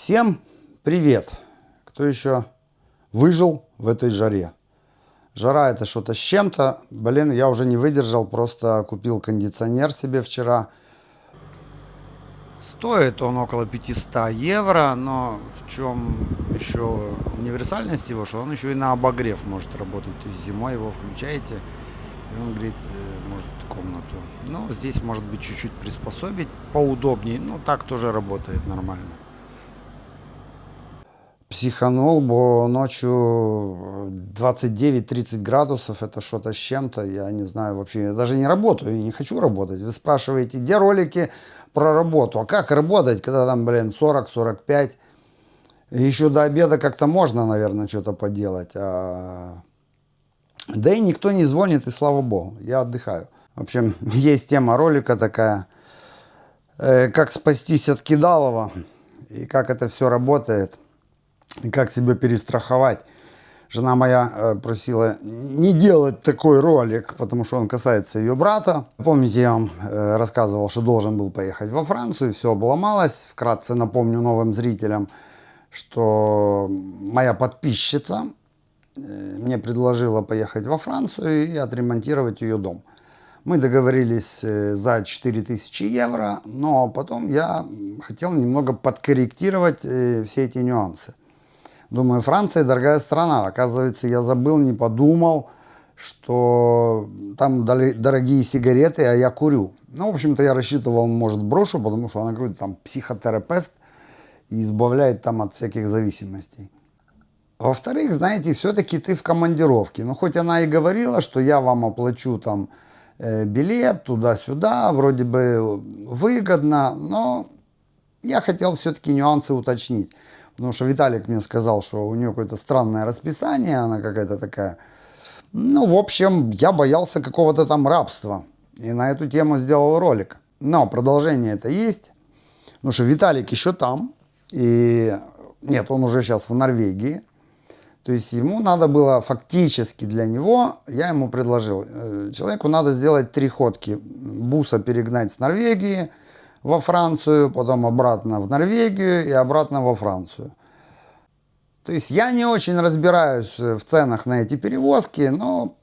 Всем привет! Кто еще выжил в этой жаре? Жара это что-то с чем-то. Блин, я уже не выдержал, просто купил кондиционер себе вчера. Стоит он около 500 евро, но в чем еще универсальность его, что он еще и на обогрев может работать. То есть зимой его включаете, и он греет может комнату. Ну, здесь может быть чуть-чуть приспособить поудобнее, но так тоже работает нормально. Психанул, бо ночью 29-30 градусов, это что-то с чем-то, я не знаю вообще, я даже не работаю и не хочу работать. Вы спрашиваете, где ролики про работу, а как работать, когда там, 40-45, еще до обеда как-то можно, наверное, что-то поделать, да и никто не звонит, и слава богу, я отдыхаю. В общем, есть тема ролика такая, как спастись от кидалова, и как это все работает. И как себя перестраховать. Жена моя просила не делать такой ролик, потому что он касается ее брата. Помните, я вам рассказывал, что должен был поехать во Францию, все обломалось. Вкратце напомню новым зрителям, что моя подписчица мне предложила поехать во Францию и отремонтировать ее дом. Мы договорились за 4000 евро, но потом я хотел немного подкорректировать все эти нюансы. Думаю, Франция дорогая страна. Оказывается, я забыл, не подумал, что там дорогие сигареты, а я курю. Ну, в общем-то, я рассчитывал, может, брошу, потому что она говорит, там психотерапевт и избавляет там от всяких зависимостей. Во-вторых, знаете, все-таки ты в командировке. Ну, хоть она и говорила, что я вам оплачу там билет туда-сюда, вроде бы выгодно, но я хотел все-таки нюансы уточнить. Потому что Виталик мне сказал, что у нее какое-то странное расписание, она какая-то такая... Ну, в общем, я боялся какого-то там рабства. И на эту тему сделал ролик. Но продолжение это есть. Потому что Виталик еще там. И нет, он уже сейчас в Норвегии. То есть ему надо было фактически для него, я ему предложил, человеку надо сделать 3 ходки. Буса перегнать с Норвегии во Францию, потом обратно в Норвегию и обратно во Францию. То есть я не очень разбираюсь в ценах на эти перевозки, но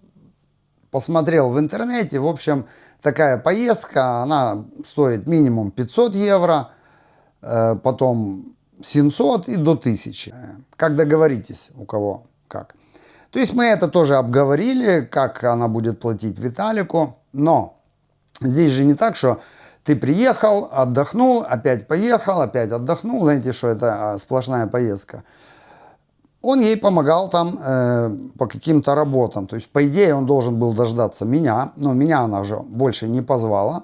посмотрел в интернете. В общем, такая поездка, она стоит минимум 500 евро, потом 700 и до 1000. Как договоритесь, у кого как. То есть мы это тоже обговорили, как она будет платить Виталику. Но здесь же не так, что ты приехал, отдохнул, опять поехал, опять отдохнул. Знаете, что это сплошная поездка. Он ей помогал там по каким-то работам. То есть, по идее, он должен был дождаться меня. Но меня она уже больше не позвала.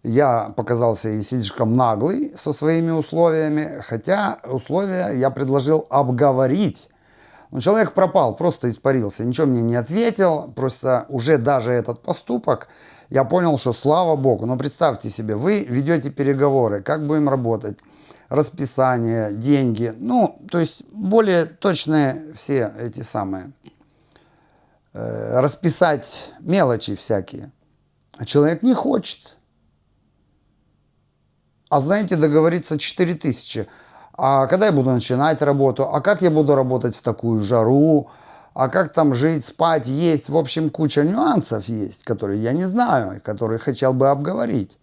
Я показался ей слишком наглый со своими условиями. Хотя условия я предложил обговорить. Но человек пропал, просто испарился. Ничего мне не ответил. Просто уже даже этот поступок... Я понял, что слава богу, но представьте себе, вы ведете переговоры, как будем работать, расписание, деньги, ну, то есть более точные все эти самые, расписать мелочи всякие. А человек не хочет. А знаете, договориться 4000. А когда я буду начинать работу? А как я буду работать в такую жару? А как там жить, спать, есть? В общем, куча нюансов есть, которые я не знаю, которые хотел бы обговорить.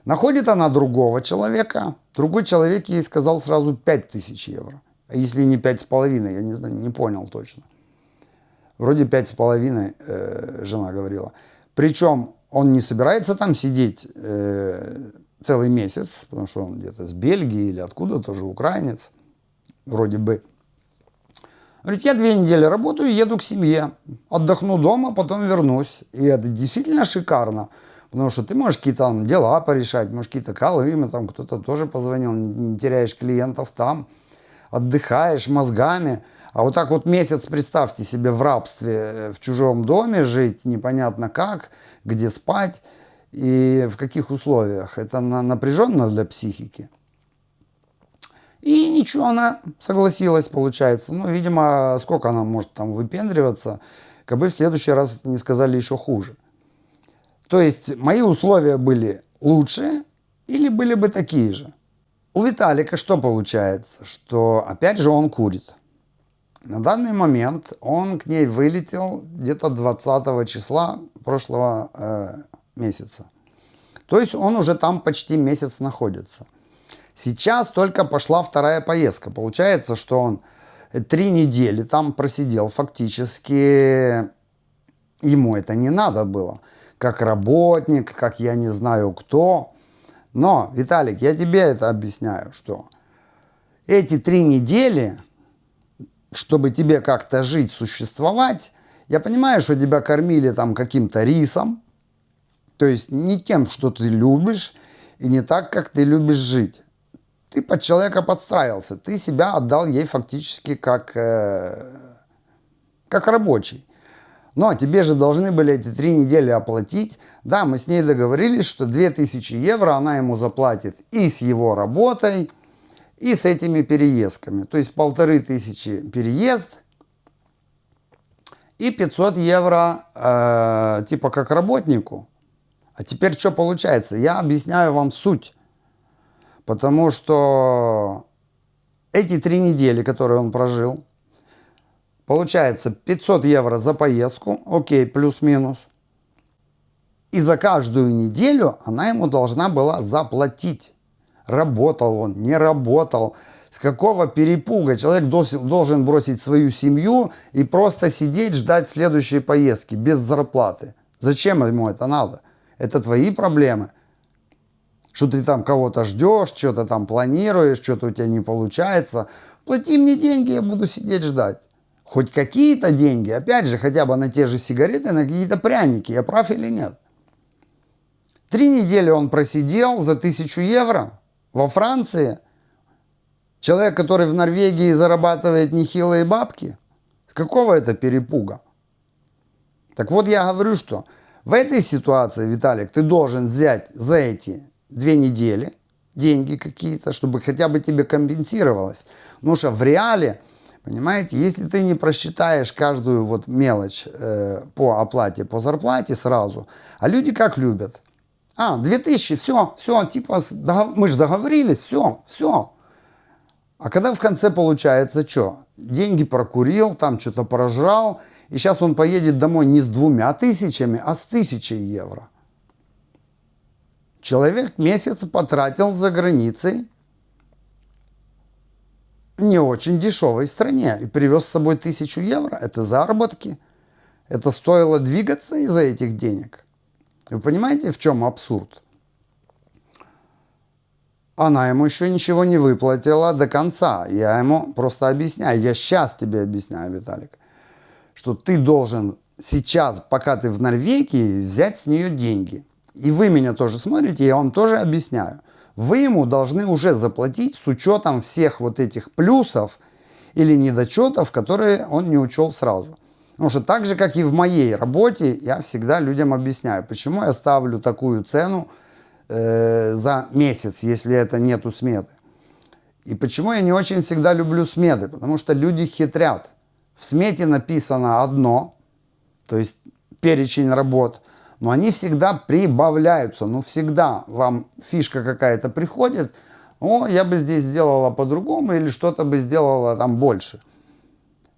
Находит она другого человека. Другой человек ей сказал сразу 5000 евро. А если не 5,5, я не знаю, не понял точно. Вроде 5,5 жена говорила. Причем он не собирается там сидеть целый месяц, потому что он где-то с Бельгии или откуда, тоже украинец, вроде бы. Говорит, я 2 недели работаю, еду к семье, отдохну дома, потом вернусь. И это действительно шикарно, потому что ты можешь какие-то там дела порешать, можешь какие-то колымы, там кто-то тоже позвонил, не теряешь клиентов там, отдыхаешь мозгами. А вот так вот месяц, представьте себе, в рабстве, в чужом доме жить, непонятно как, где спать и в каких условиях. Это напряженно для психики. И ничего, она согласилась, получается. Ну, видимо, сколько она может там выпендриваться, как бы в следующий раз не сказали еще хуже. То есть мои условия были лучше или были бы такие же? У Виталика что получается? Что опять же он курит. На данный момент он к ней вылетел где-то 20 числа прошлого месяца. То есть он уже там почти месяц находится. Сейчас только пошла вторая поездка. Получается, что он 3 недели там просидел. Фактически ему это не надо было. Как работник, как я не знаю кто. Но, Виталик, я тебе это объясняю, что эти 3 недели, чтобы тебе как-то жить, существовать, я понимаю, что тебя кормили там каким-то рисом, то есть не тем, что ты любишь, и не так, как ты любишь жить. Ты под человека подстраивался, ты себя отдал ей фактически как рабочий. Но тебе же должны были эти 3 недели оплатить. Да, мы с ней договорились, что 2000 евро она ему заплатит и с его работой, и с этими переездками. То есть 1500 переезд и 500 евро типа как работнику. А теперь что получается? Я объясняю вам суть. Потому что эти 3 недели, которые он прожил, получается 500 евро за поездку, окей, плюс-минус. И за каждую неделю она ему должна была заплатить. Работал он, не работал. С какого перепуга человек должен бросить свою семью и просто сидеть, ждать следующей поездки без зарплаты? Зачем ему это надо? Это твои проблемы. Что ты там кого-то ждешь, что-то там планируешь, что-то у тебя не получается. Плати мне деньги, я буду сидеть ждать. Хоть какие-то деньги, опять же, хотя бы на те же сигареты, на какие-то пряники. Я прав или нет? 3 недели он просидел за 1000 евро во Франции. Человек, который в Норвегии зарабатывает нехилые бабки. С какого это перепуга? Так вот я говорю, что в этой ситуации, Виталик, ты должен взять за эти 2 недели деньги какие-то, чтобы хотя бы тебе компенсировалось. Потому что в реале, понимаете, если ты не просчитаешь каждую вот мелочь по оплате, по зарплате сразу, а люди как любят? 2000, все, типа мы же договорились, все. А когда в конце получается что? Деньги прокурил, там что-то прожрал, и сейчас он поедет домой не с 2000, а с 1000 евро. Человек месяц потратил за границей в не очень дешевой стране и привез с собой 1000 евро. Это заработки. Это стоило двигаться из-за этих денег. Вы понимаете, в чем абсурд? Она ему еще ничего не выплатила до конца. Я ему просто объясняю. Я сейчас тебе объясняю, Виталик, что ты должен сейчас, пока ты в Норвегии, взять с нее деньги. И вы меня тоже смотрите, я вам тоже объясняю. Вы ему должны уже заплатить с учетом всех вот этих плюсов или недочетов, которые он не учел сразу. Потому что так же, как и в моей работе, я всегда людям объясняю, почему я ставлю такую цену за месяц, если это нету сметы. И почему я не очень всегда люблю сметы, потому что люди хитрят. В смете написано одно, то есть перечень работ, но они всегда прибавляются. Ну, всегда вам фишка какая-то приходит, я бы здесь сделала по-другому или что-то бы сделала там больше.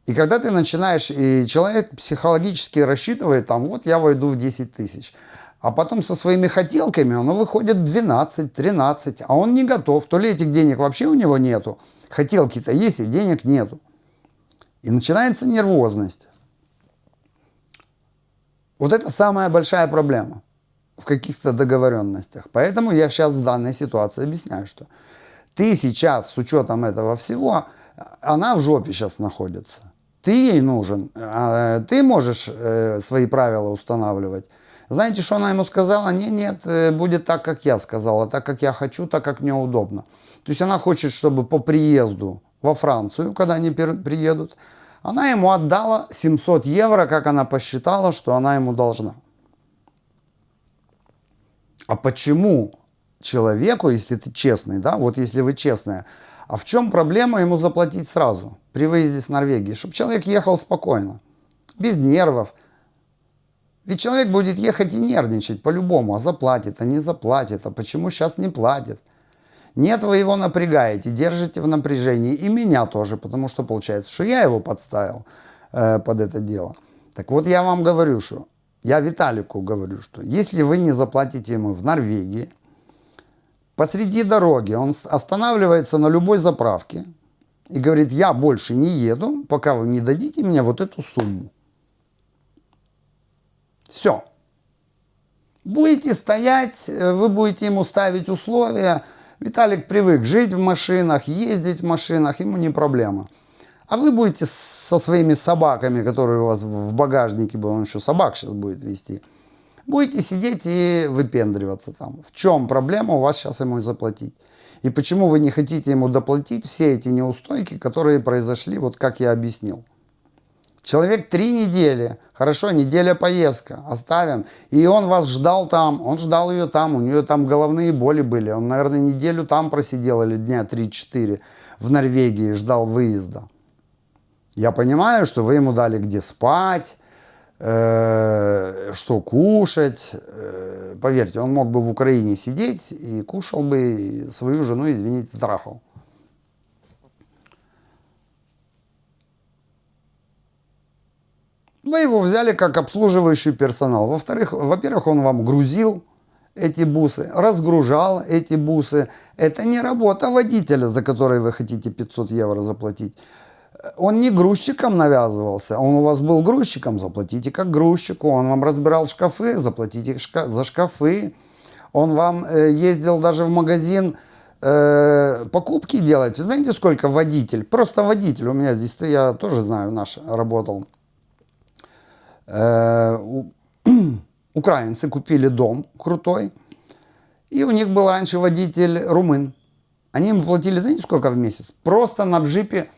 И когда ты начинаешь, и человек психологически рассчитывает, я войду в 10 тысяч. А потом со своими хотелками он выходит 12, 13, а он не готов. То ли этих денег вообще у него нету, хотелки-то есть, и денег нету. И начинается нервозность. Вот это самая большая проблема в каких-то договоренностях. Поэтому я сейчас в данной ситуации объясняю, что ты сейчас с учетом этого всего, она в жопе сейчас находится. Ты ей нужен, ты можешь свои правила устанавливать. Знаете, что она ему сказала? Нет, будет так, как я сказала, так, как я хочу, так, как мне удобно. То есть она хочет, чтобы по приезду во Францию, когда они приедут, она ему отдала 700 евро, как она посчитала, что она ему должна. А почему человеку, если ты честный, если вы честные, а в чем проблема ему заплатить сразу при выезде с Норвегии? Чтобы человек ехал спокойно, без нервов. Ведь человек будет ехать и нервничать по-любому, а заплатит, а не заплатит, а почему сейчас не платит. Нет, вы его напрягаете, держите в напряжении. И меня тоже, потому что получается, что я его подставил под это дело. Так вот, я вам говорю, что я Виталику говорю, что если вы не заплатите ему в Норвегии, посреди дороги он останавливается на любой заправке и говорит, я больше не еду, пока вы не дадите мне вот эту сумму. Все. Будете стоять, вы будете ему ставить условия. Виталик привык жить в машинах, ездить в машинах, ему не проблема. А вы будете со своими собаками, которые у вас в багажнике будут, он еще собак сейчас будет вести, будете сидеть и выпендриваться там. В чем проблема у вас сейчас ему заплатить? И почему вы не хотите ему доплатить все эти неустойки, которые произошли, вот как я объяснил? Человек 3 недели, хорошо, неделя поездка, оставим. И он вас ждал там, он ждал ее там, у нее там головные боли были. Он, наверное, неделю там просидел или дня 3-4 в Норвегии, ждал выезда. Я понимаю, что вы ему дали где спать, что кушать. Поверьте, он мог бы в Украине сидеть и кушал бы, и свою жену, извините, трахал. Вы его взяли как обслуживающий персонал. Во-первых, он вам грузил эти бусы, разгружал эти бусы. Это не работа водителя, за которой вы хотите 500 евро заплатить. Он не грузчиком навязывался, он у вас был грузчиком, заплатите как грузчику. Он вам разбирал шкафы, заплатите за шкафы. Он вам ездил даже в магазин покупки делать. Вы знаете, сколько водитель, просто водитель, у меня здесь, я тоже знаю, наш работал. Украинцы купили дом крутой, и у них был раньше водитель румын. Они ему платили, знаете, сколько в месяц? Просто на джипе,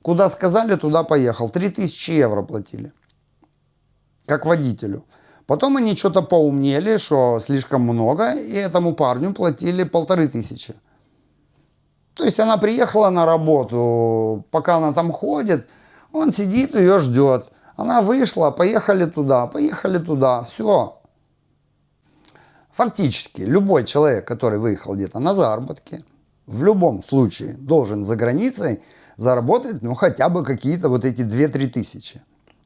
куда сказали, туда поехал. 3000 евро платили, как водителю. Потом они что-то поумнели, что слишком много, и этому парню платили 1500. То есть она приехала на работу, пока она там ходит, он сидит, ее ждет. Она вышла, поехали туда, все. Фактически, любой человек, который выехал где-то на заработки, в любом случае должен за границей заработать, ну, хотя бы какие-то вот эти 2-3 тысячи.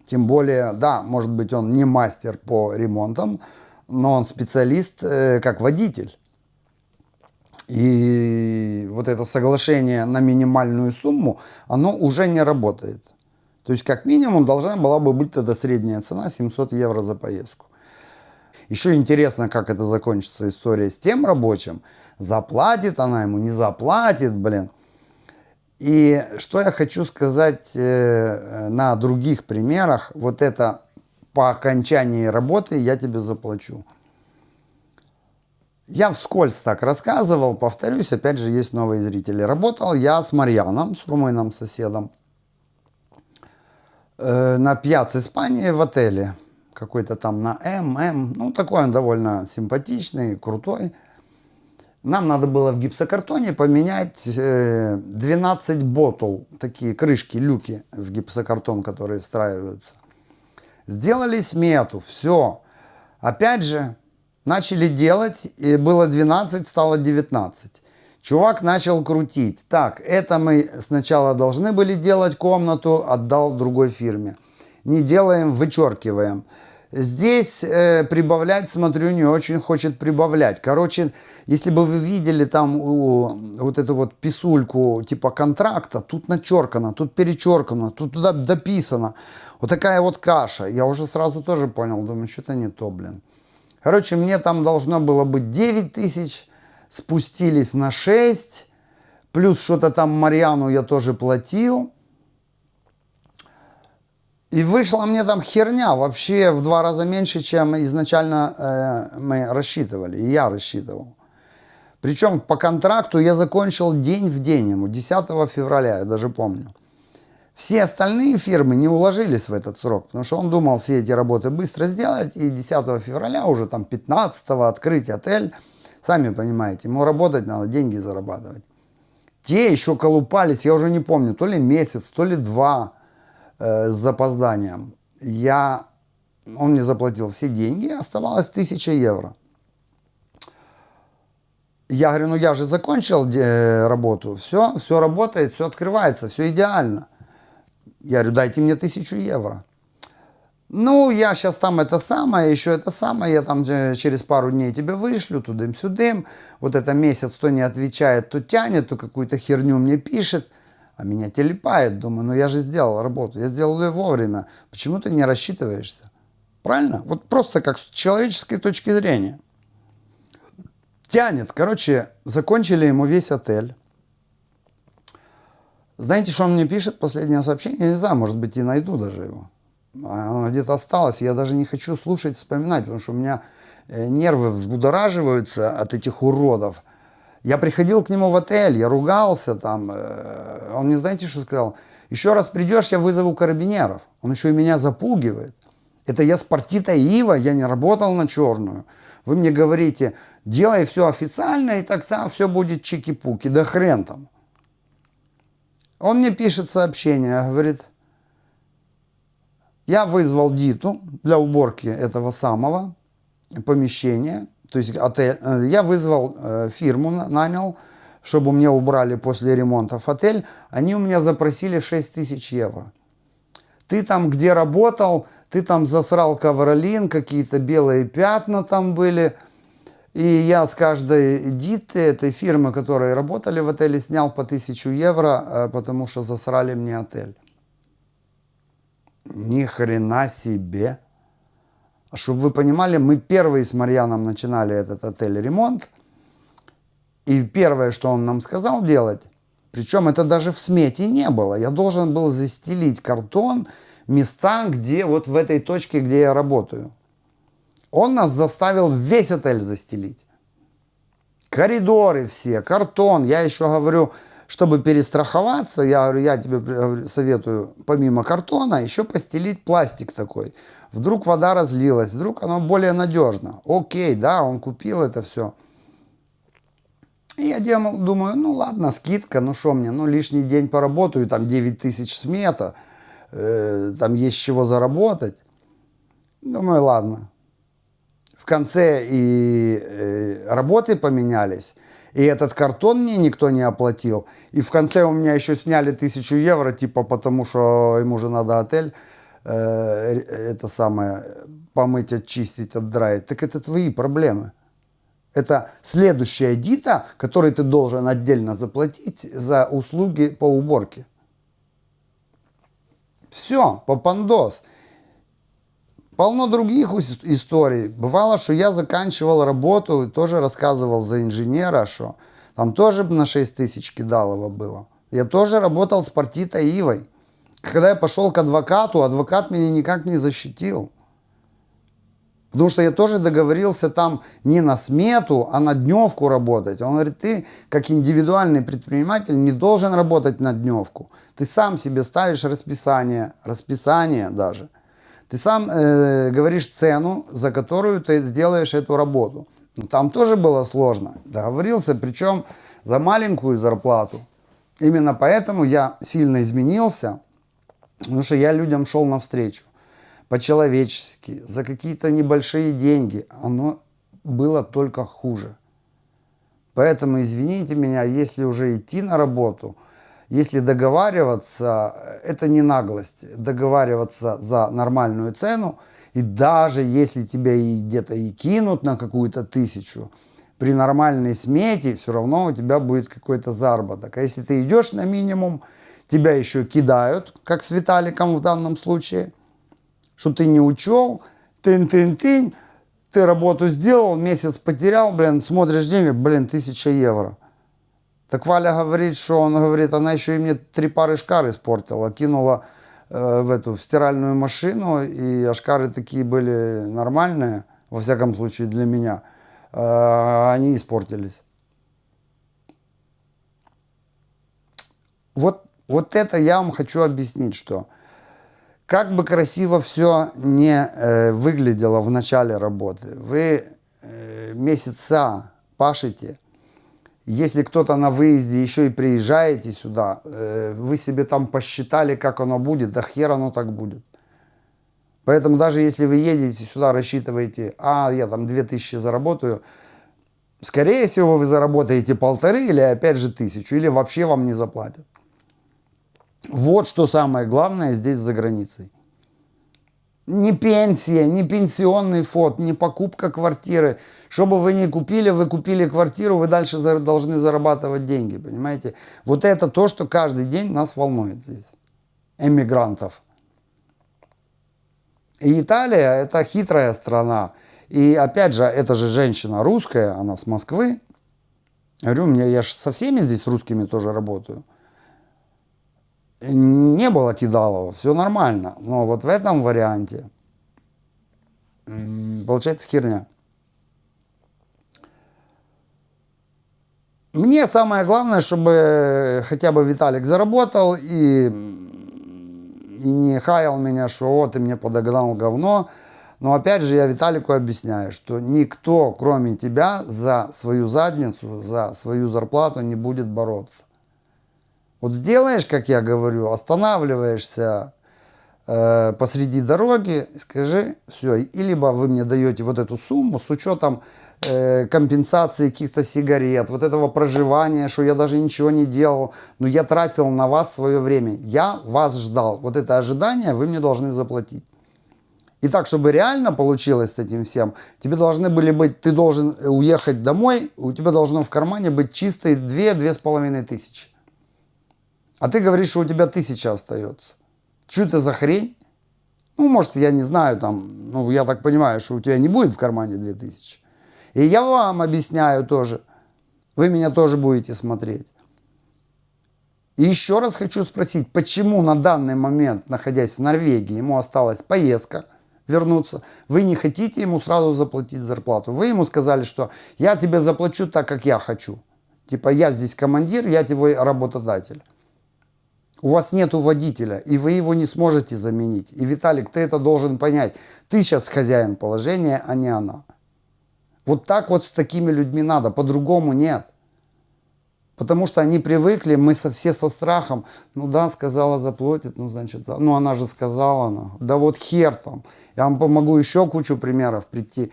Тем более, да, может быть, он не мастер по ремонтам, но он специалист как водитель. И вот это соглашение на минимальную сумму, оно уже не работает. То есть, как минимум, должна была бы быть тогда средняя цена 700 евро за поездку. Еще интересно, как это закончится история с тем рабочим. Заплатит она ему, не заплатит, блин. И что я хочу сказать на других примерах. Вот это по окончании работы я тебе заплачу. Я вскользь так рассказывал, повторюсь, опять же, есть новые зрители. Работал я с Марьяном, с румыном соседом. На Пьяцца Испании в отеле, какой-то там на ММ, ну такой он довольно симпатичный, крутой. Нам надо было в гипсокартоне поменять 12 ботл, такие крышки, люки в гипсокартон, которые встраиваются. Сделали смету, все. Опять же, начали делать, и было 12, стало 19. Чувак начал крутить. Так, это мы сначала должны были делать комнату, отдал другой фирме. Не делаем, вычеркиваем. Здесь прибавлять, смотрю, не очень хочет прибавлять. Короче, если бы вы видели там вот эту вот писульку типа контракта, тут начеркано, тут перечеркано, тут туда дописано. Вот такая вот каша. Я уже сразу тоже понял, думаю, что-то не то, блин. Короче, мне там должно было быть 9 тысяч. Спустились на 6, плюс что-то там Марьяну я тоже платил. И вышла мне там херня вообще в 2 раза меньше, чем изначально мы рассчитывали, и я рассчитывал. Причем по контракту я закончил день в день ему, 10 февраля, я даже помню. Все остальные фирмы не уложились в этот срок, потому что он думал все эти работы быстро сделать, и 10 февраля, уже там 15-го открыть отель. Сами понимаете, ему работать надо, деньги зарабатывать. Те еще колупались, я уже не помню, то ли месяц, то ли 2 с запозданием. Он мне заплатил все деньги, оставалось 1000 евро. Я говорю, ну я же закончил работу, все работает, все открывается, все идеально. Я говорю, дайте мне 1000 евро. Ну, я сейчас там это самое, еще это самое, я там через пару дней тебе вышлю, тудым-сюдым. Вот это месяц то не отвечает, то тянет, то какую-то херню мне пишет. А меня телепает, думаю, ну я же сделал работу, я сделал ее вовремя. Почему ты не рассчитываешься? Правильно? Вот просто как с человеческой точки зрения. Тянет. Короче, закончили ему весь отель. Знаете, что он мне пишет? Последнее сообщение. Я не знаю, может быть, и найду даже его. Оно где-то осталось. Я даже не хочу слушать, вспоминать, потому что у меня нервы взбудораживаются от этих уродов. Я приходил к нему в отель, я ругался там. Он мне, знаете, что сказал? Еще раз придешь, я вызову карабинеров. Он еще и меня запугивает. Это я с партита Ива, я не работал на черную. Вы мне говорите, делай все официально, и тогда все будет чики-пуки. Да хрен там. Он мне пишет сообщение, говорит, я вызвал Диту для уборки этого самого помещения. То есть отель, я вызвал фирму, нанял, чтобы мне убрали после ремонтов отель. Они у меня запросили 6000 евро. Ты там где работал, ты там засрал ковролин, какие-то белые пятна там были. И я с каждой Диты, этой фирмы, которые работали в отеле, снял по 1000 евро, потому что засрали мне отель. Ни хрена себе. Чтобы вы понимали, мы первые с Марьяном начинали этот отель ремонт. И первое, что он нам сказал делать, причем это даже в смете не было. Я должен был застелить картон места, где вот в этой точке, где я работаю. Он нас заставил весь отель застелить. Коридоры все, картон. Я еще говорю, чтобы перестраховаться, я говорю, я тебе советую помимо картона еще постелить пластик такой. Вдруг вода разлилась, вдруг оно более надежно. Окей, да, он купил это все. И я думаю, ну ладно, скидка, ну что мне, ну лишний день поработаю, там 9000 смета, там есть с чего заработать. Думаю, ладно. В конце и работы поменялись, и этот картон мне никто не оплатил. И в конце у меня еще сняли 1000 евро, типа потому что ему же надо отель это самое помыть, очистить, отдраить. Так это твои проблемы. Это следующая Дита, которой ты должен отдельно заплатить за услуги по уборке. Все, попандос. Полно других историй. Бывало, что я заканчивал работу и тоже рассказывал за инженера, что там тоже на 6000 кидалово было. Я тоже работал с партита Ивой. Когда я пошел к адвокату, адвокат меня никак не защитил. Потому что я тоже договорился там не на смету, а на дневку работать. Он говорит, ты как индивидуальный предприниматель не должен работать на дневку. Ты сам себе ставишь расписание даже. Ты сам говоришь цену, за которую ты сделаешь эту работу. Но там тоже было сложно. Договорился, причем за маленькую зарплату. Именно поэтому я сильно изменился, потому что я людям шел навстречу. По-человечески, за какие-то небольшие деньги. Оно было только хуже. Поэтому извините меня, если уже идти на работу, если договариваться, это не наглость, договариваться за нормальную цену, и даже если тебя и где-то и кинут на какую-то 1000, при нормальной смете все равно у тебя будет какой-то заработок. А если ты идешь на минимум, тебя еще кидают, как с Виталиком в данном случае, что ты не учел, тынь-тынь-тынь, ты работу сделал, месяц потерял, смотришь деньги, 1000 евро. Так Валя говорит, что он говорит, она еще и мне 3 пары шкар испортила, кинула в стиральную машину, и ашкары такие были нормальные, во всяком случае для меня, они испортились. Вот это я вам хочу объяснить, что как бы красиво все не выглядело в начале работы, вы месяца пашете, если кто-то на выезде еще и приезжаете сюда, вы себе там посчитали, как оно будет, да хер оно так будет. Поэтому даже если вы едете сюда, рассчитываете, я там 2000 заработаю, Скорее всего, вы заработаете 1500 или опять же 1000, или вообще вам не заплатят. Вот что самое главное здесь за границей. Не пенсия, не пенсионный фонд, не покупка квартиры. Что бы вы ни купили, вы купили квартиру, вы дальше должны зарабатывать деньги, понимаете? Вот это то, что каждый день нас волнует здесь, эмигрантов. И Италия – это хитрая страна. И опять же, это же женщина русская, она с Москвы. Я говорю, я же со всеми здесь русскими тоже работаю. Не было кидалова, все нормально. Но вот в этом варианте получается херня. Мне самое главное, чтобы хотя бы Виталик заработал и не хаял меня, что вот ты мне подогнал говно. Но опять же я Виталику объясняю, что никто, кроме тебя, за свою задницу, за свою зарплату не будет бороться. Вот сделаешь, как я говорю, останавливаешься посреди дороги, скажи, все, и либо вы мне даете вот эту сумму с учетом компенсации каких-то сигарет, вот этого проживания, что я даже ничего не делал, но я тратил на вас свое время, я вас ждал, вот это ожидание вы мне должны заплатить. И так, чтобы реально получилось с этим всем, тебе должны были быть, ты должен уехать домой, у тебя должно в кармане быть чистые 2-2,5 тысячи. А ты говоришь, что у тебя 1000 остается. Что это за хрень? Ну, может, я не знаю, там, ну, я так понимаю, что у тебя не будет в кармане 2000. И я вам объясняю тоже. Вы меня тоже будете смотреть. И еще раз хочу спросить, почему на данный момент, находясь в Норвегии, ему осталась поездка вернуться, вы не хотите ему сразу заплатить зарплату? Вы ему сказали, что я тебе заплачу так, как я хочу. Типа, я здесь командир, я твой работодатель. У вас нету водителя, и вы его не сможете заменить. И, Виталик, ты это должен понять. Ты сейчас хозяин положения, а не она. Вот так вот с такими людьми надо, по-другому нет. Потому что они привыкли, мы все со страхом. Ну да, сказала, заплатит, ну значит, ну она же сказала. Да вот хер там. Я вам помогу еще кучу примеров привести.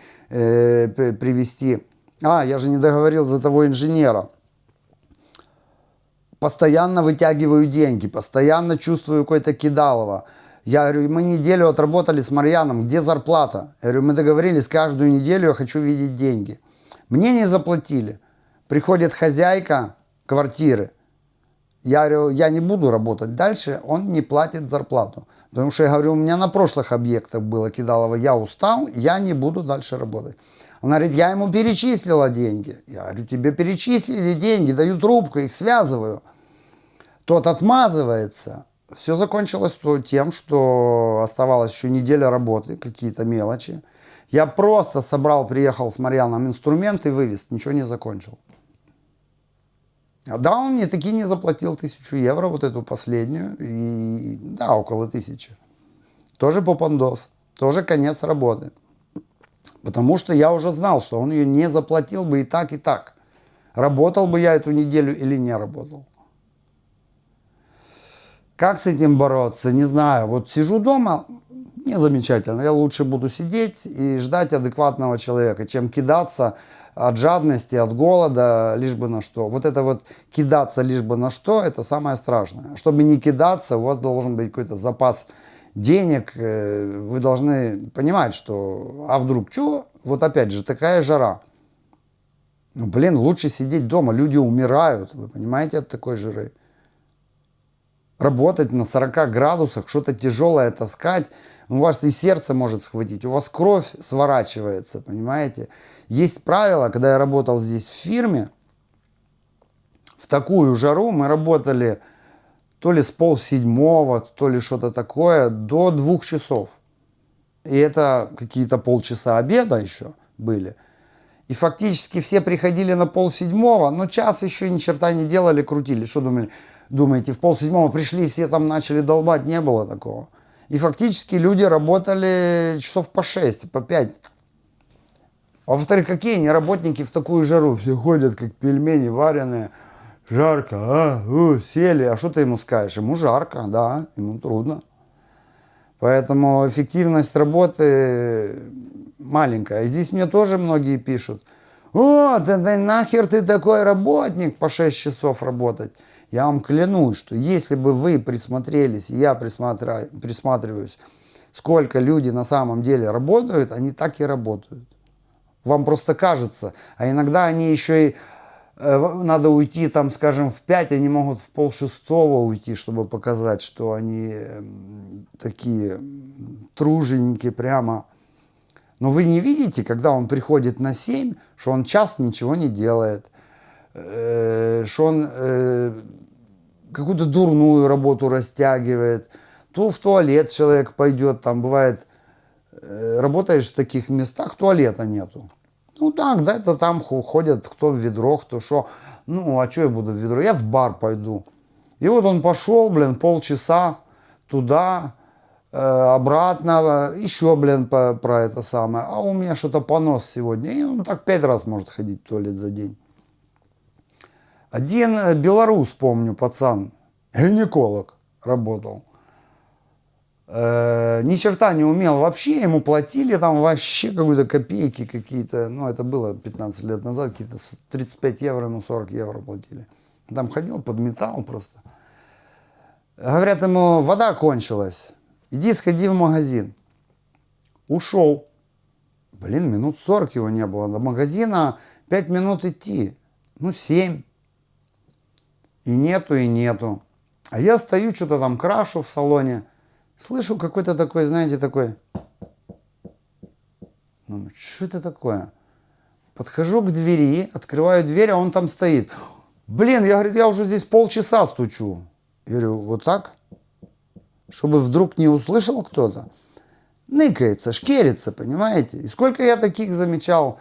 Я же не договорил за того инженера. Постоянно вытягиваю деньги, постоянно чувствую какое-то кидалово. Я говорю, мы неделю отработали с Марьяном, где зарплата? Я говорю, мы договорились, каждую неделю я хочу видеть деньги. Мне не заплатили. Приходит хозяйка квартиры. Я говорю, я не буду работать дальше, он не платит зарплату. Потому что я говорю, у меня на прошлых объектах было кидалово, я устал, я не буду дальше работать. Она говорит, я ему перечислила деньги. Я говорю, тебе перечислили деньги, даю трубку, их связываю. Тот отмазывается. Все закончилось тем, что оставалась еще неделя работы, какие-то мелочи. Я просто приехал с Марьяном инструмент и вывез, ничего не закончил. Да, он мне таки не заплатил 1000 евро, вот эту последнюю, и да, около 1000. Тоже попандос, тоже конец работы. Потому что я уже знал, что он ее не заплатил бы и так, и так. Работал бы я эту неделю или не работал. Как с этим бороться, не знаю. Вот сижу дома, не замечательно. Я лучше буду сидеть и ждать адекватного человека, чем кидаться от жадности, от голода, лишь бы на что. Вот это вот кидаться лишь бы на что, это самое страшное. Чтобы не кидаться, у вас должен быть какой-то запас денег. Вы должны понимать, что а вдруг что? Вот опять же, такая жара. Ну, блин, лучше сидеть дома. Люди умирают, вы понимаете, от такой жары. Работать на 40 градусах, что-то тяжелое таскать, у вас и сердце может схватить, у вас кровь сворачивается, понимаете. Есть правило, когда я работал здесь в фирме, в такую жару мы работали то ли с 6:30, то ли что-то такое, до 2 часов. И это какие-то полчаса обеда еще были. И фактически все приходили на 6:30, но час еще ни черта не делали, крутили. Что думаете, в 6:30 пришли, все там начали долбать? Не было такого. И фактически люди работали часов по 6, по 5. А во-вторых, какие они работники в такую жару? Все ходят, как пельмени вареные. Жарко, сели. А что ты ему скажешь? Ему жарко, да, ему трудно. Поэтому эффективность работы маленькая. И здесь мне тоже многие пишут. о, да нахер ты такой работник по 6 часов работать. Я вам клянусь, что если бы вы присмотрелись, и я присматриваюсь, сколько люди на самом деле работают, они так и работают. Вам просто кажется. А иногда они еще и надо уйти, там, скажем, в 5, они могут в 5:30 уйти, чтобы показать, что они такие труженики прямо. Но вы не видите, когда он приходит на 7, что он час ничего не делает, что он какую-то дурную работу растягивает. То в туалет человек пойдет, там бывает, работаешь в таких местах, туалета нету. Ну так, да, это там ходят, кто в ведро, кто что. Ну, а что я буду в ведро? Я в бар пойду. И вот он пошел, блин, полчаса туда, обратно, еще, блин, про это самое. А у меня что-то понос сегодня. И он так 5 раз может ходить в туалет за день. Один белорус, помню, пацан, гинеколог работал. Ни черта не умел вообще, ему платили там вообще какие-то копейки какие-то, ну это было 15 лет назад, какие-то 35 евро, ну 40 евро платили. Там ходил, подметал просто. Говорят ему, вода кончилась, иди сходи в магазин. Ушел. Блин, минут 40 его не было, до магазина 5 минут идти, ну 7. И нету, и нету. А я стою, что-то там крашу в салоне. Слышу какой-то такой, знаете, такой, ну, что это такое? Подхожу к двери, открываю дверь, а он там стоит. Блин, я, говорит, я уже здесь полчаса стучу. Я говорю, вот так? Чтобы вдруг не услышал кто-то. Ныкается, шкерится, понимаете? И сколько я таких замечал.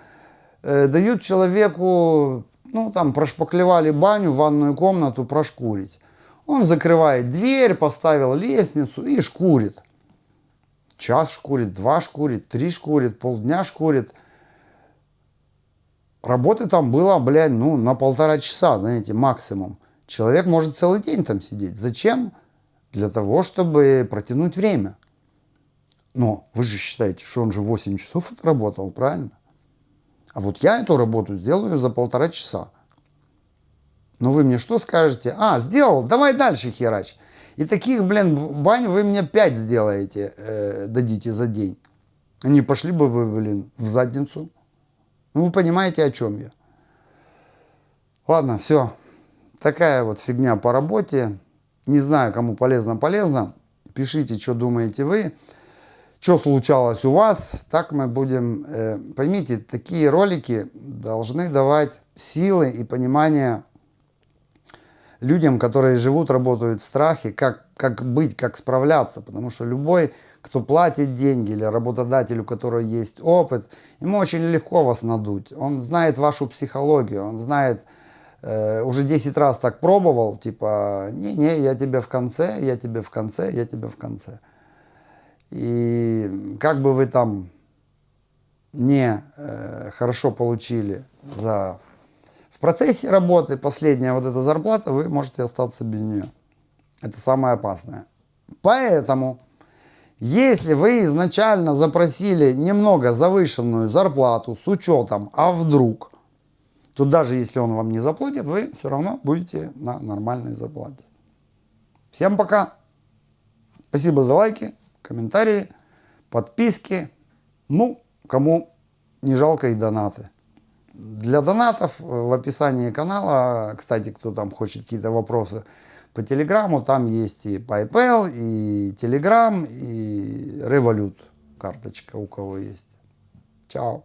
Дают человеку, ну, там, прошпаклевали баню, ванную комнату, прошкурить. Он закрывает дверь, поставил лестницу и шкурит. Час шкурит, 2 шкурит, 3 шкурит, полдня шкурит. Работы там было, блядь, ну, на 1,5 часа, знаете, максимум. Человек может целый день там сидеть. Зачем? Для того, чтобы протянуть время. Но вы же считаете, что он же 8 часов отработал, правильно? А вот я эту работу сделаю за 1,5 часа. Но вы мне что скажете? А, сделал, давай дальше херач. И таких, блин, бань вы мне 5 сделаете, дадите за день. Они пошли бы вы, блин, в задницу. Ну, вы понимаете, о чем я. Ладно, все. Такая вот фигня по работе. Не знаю, кому полезно. Пишите, что думаете вы. Что случалось у вас, так мы будем... Поймите, такие ролики должны давать силы и понимание людям, которые живут, работают в страхе, как быть, как справляться. Потому что любой, кто платит деньги, или работодатель, у которого есть опыт, ему очень легко вас надуть. Он знает вашу психологию, он знает, уже 10 раз так пробовал, типа, не-не, я тебе в конце, я тебе в конце, я тебе в конце. И как бы вы там не хорошо получили в процессе работы, последняя вот эта зарплата, вы можете остаться без нее. Это самое опасное. Поэтому, если вы изначально запросили немного завышенную зарплату с учетом, а вдруг, то даже если он вам не заплатит, вы все равно будете на нормальной зарплате. Всем пока. Спасибо за лайки, комментарии, подписки. Ну, кому не жалко, и донаты. Для донатов в описании канала, кстати, кто там хочет какие-то вопросы по Телеграму, там есть и PayPal, и Telegram, и Revolut карточка у кого есть. Чао.